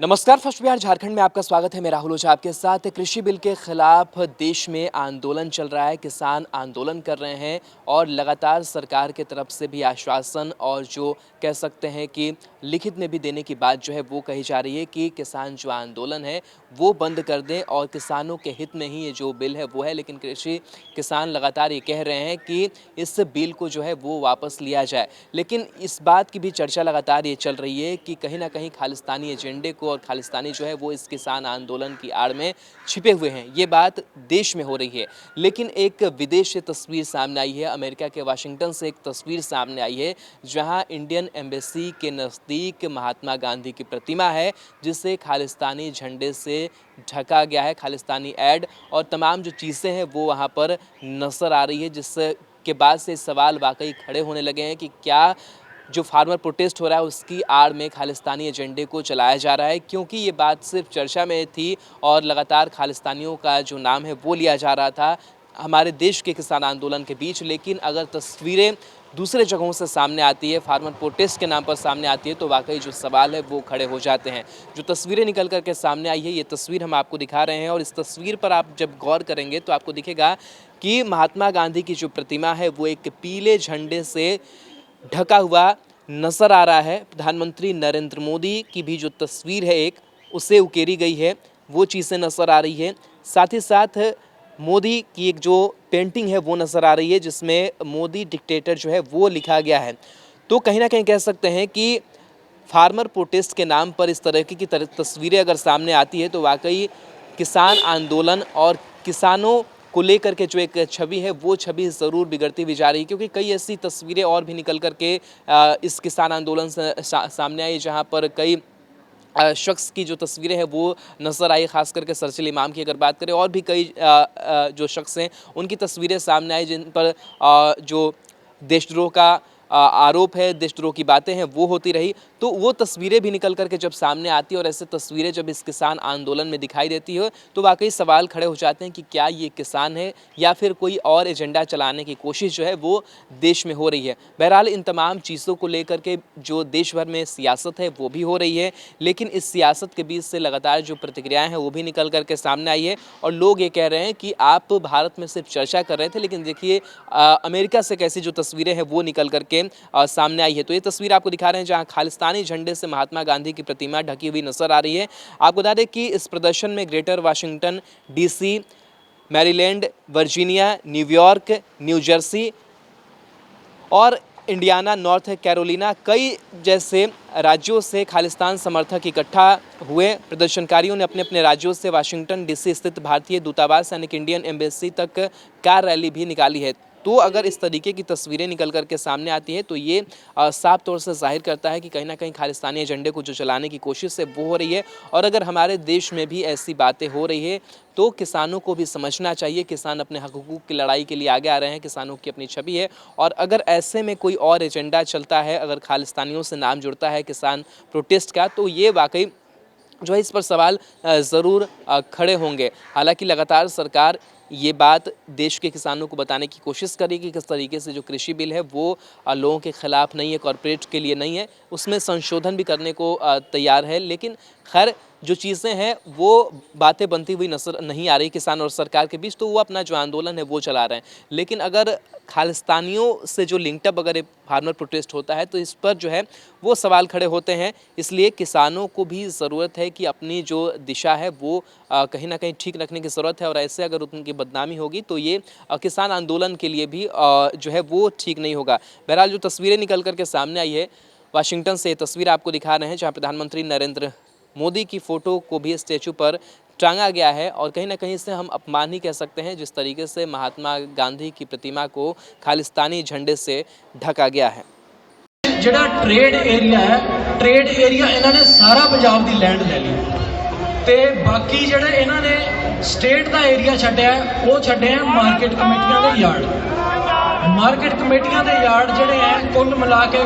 नमस्कार। फर्स्ट बिहार झारखंड में आपका स्वागत है। मैं राहुल ओझा आपके साथ। कृषि बिल के खिलाफ देश में आंदोलन चल रहा है, किसान आंदोलन कर रहे हैं और लगातार सरकार की तरफ से भी आश्वासन और जो कह सकते हैं कि लिखित में भी देने की बात जो है वो कही जा रही है कि किसान जो आंदोलन है वो बंद कर दें और किसानों के हित में ही ये जो बिल है वो है। लेकिन कृषि किसान लगातार ये कह रहे हैं कि इस बिल को जो है वो वापस लिया जाए। लेकिन इस बात की भी चर्चा लगातार ये चल रही है कि कहीं ना कहीं खालिस्तानी एजेंडे को और खालिस्तानी जो है वो इस किसान आंदोलन की आड़ में छिपे हुए हैं। ये बात देश में हो रही है। लेकिन एक विदेश से तस्वीर सामने आई है, अमेरिका के वाशिंगटन से एक तस्वीर सामने आई है जहां इंडियन एम्बेसी के नज़दीक महात्मा गांधी की प्रतिमा है जिसे खालिस्तानी झंडे से ढका गया है। खालिस्तानी ऐड और तमाम जो चीज़ें हैं वो वहाँ पर नज़र आ रही है, जिसके बाद से सवाल वाकई खड़े होने लगे हैं कि क्या जो फार्मर प्रोटेस्ट हो रहा है उसकी आड़ में खालिस्तानी एजेंडे को चलाया जा रहा है। क्योंकि ये बात सिर्फ चर्चा में थी और लगातार खालिस्तानियों का जो नाम है वो लिया जा रहा था हमारे देश के किसान आंदोलन के बीच। लेकिन अगर तस्वीरें दूसरे जगहों से सामने आती है, फार्मर प्रोटेस्ट के नाम पर सामने आती है, तो वाकई जो सवाल है वो खड़े हो जाते हैं। जो तस्वीरें निकल करके सामने आई है, ये तस्वीर हम आपको दिखा रहे हैं और इस तस्वीर पर आप जब गौर करेंगे तो आपको दिखेगा कि महात्मा गांधी की जो प्रतिमा है वो एक पीले झंडे से ढका हुआ नज़र आ रहा है। प्रधानमंत्री नरेंद्र मोदी की भी जो तस्वीर है एक उसे उकेरी गई है, वो चीज़ें नज़र आ रही है। साथ ही साथ मोदी की एक जो पेंटिंग है वो नज़र आ रही है जिसमें मोदी डिक्टेटर जो है वो लिखा गया है। तो कहीं ना कहीं कह सकते हैं कि फार्मर प्रोटेस्ट के नाम पर इस तरह की तस्वीरें अगर सामने आती है तो वाकई किसान आंदोलन और किसानों को लेकर के जो एक छवि है वो छवि ज़रूर बिगड़ती हुई जा रही है। क्योंकि कई ऐसी तस्वीरें और भी निकल करके इस किसान आंदोलन से सामने आई जहां पर कई शख्स की जो तस्वीरें हैं वो नज़र आई। ख़ास करके सरचिल इमाम की अगर बात करें और भी कई जो शख्स हैं उनकी तस्वीरें सामने आई जिन पर जो देशद्रोह का आरोप है, देशद्रोह की बातें हैं वो होती रही। तो वो तस्वीरें भी निकल करके जब सामने आती है और ऐसे तस्वीरें जब इस किसान आंदोलन में दिखाई देती है तो वाकई सवाल खड़े हो जाते हैं कि क्या ये किसान है या फिर कोई और एजेंडा चलाने की कोशिश जो है वो देश में हो रही है। बहरहाल इन तमाम चीज़ों को लेकर के जो देश भर में सियासत है वो भी हो रही है। लेकिन इस सियासत के बीच से लगातार जो प्रतिक्रियाएँ हैं वो भी निकल करके सामने आई है और लोग ये कह रहे हैं कि आप भारत में सिर्फ चर्चा कर रहे थे, लेकिन देखिए अमेरिका से कैसी जो तस्वीरें हैं वो निकल करके सामने आई है। तो ये तस्वीर आपको दिखा रहे हैं जहां खालिस्तानी झंडे से महात्मा गांधी की प्रतिमा ढकी हुई नजर आ रही है। आपको बता दें कि इस प्रदर्शन में greater Washington DC, Maryland, Virginia, New York, new Jersey और इंडियाना, नॉर्थ कैरोलिना कई जैसे राज्यों से खालिस्तान समर्थक इकट्ठा हुए। प्रदर्शनकारियों ने अपने अपने राज्यों से वाशिंगटन डीसी स्थित भारतीय दूतावास यानी कि इंडियन एम्बेसी तक कार रैली भी निकाली है। तो अगर इस तरीके की तस्वीरें निकल करके सामने आती है तो ये साफ तौर से जाहिर करता है कि कहीं ना कहीं खालिस्तानी एजेंडे को जो चलाने की कोशिश है वो हो रही है। और अगर हमारे देश में भी ऐसी बातें हो रही है तो किसानों को भी समझना चाहिए। किसान अपने हकूक़ की लड़ाई के लिए आगे आ रहे हैं, किसानों की अपनी छवि है और अगर ऐसे में कोई और एजेंडा चलता है, अगर खालिस्तानियों से नाम जुड़ता है किसान प्रोटेस्ट का, तो ये वाकई जो है इस पर सवाल ज़रूर खड़े होंगे। हालांकि लगातार सरकार ये बात देश के किसानों को बताने की कोशिश करेगी कि किस तरीके से जो कृषि बिल है वो लोगों के ख़िलाफ़ नहीं है, कॉरपोरेट के लिए नहीं है, उसमें संशोधन भी करने को तैयार है। लेकिन खैर जो चीज़ें हैं वो बातें बनती हुई नजर नहीं आ रही किसान और सरकार के बीच, तो वो अपना जो आंदोलन है वो चला रहे हैं। लेकिन अगर खालिस्तानियों से जो लिंकअप अगर फार्मर प्रोटेस्ट होता है तो इस पर जो है वो सवाल खड़े होते हैं। इसलिए किसानों को भी ज़रूरत है कि अपनी जो दिशा है वो कहीं ना कहीं ठीक रखने की ज़रूरत है और ऐसे अगर उनकी बदनामी होगी तो ये किसान आंदोलन के लिए भी जो है वो ठीक नहीं होगा। बहरहाल जो तस्वीरें निकल करके सामने आई है वाशिंगटन से, तस्वीर आपको दिखा रहे हैं जहाँ प्रधानमंत्री नरेंद्र मोदी की फ़ोटो को भी स्टैचू पर टांगा गया है और कहीं ना कहीं इसे हम अपमान ही कह सकते हैं जिस तरीके से महात्मा गांधी की प्रतिमा को खालिस्तानी झंडे से ढका गया है। ਜਿਹੜਾ ट्रेड एरिया है, ट्रेड एरिया इन्होंने सारा पंजाब की लैंड ले ली ਤੇ ਬਾਕੀ ਜਿਹੜੇ ਇਹਨਾਂ ਨੇ ਸਟੇਟ ਦਾ ਏਰੀਆ ਛੱਡਿਆ ਉਹ ਛੱਡਿਆ ਮਾਰਕੀਟ ਕਮੇਟੀਆਂ ਦੇ ਯਾਰਡ। ਮਾਰਕੀਟ ਕਮੇਟੀਆਂ ਦੇ ਯਾਰਡ ਜਿਹੜੇ ਆ ਕੁੱਲ ਮਿਲਾ ਕੇ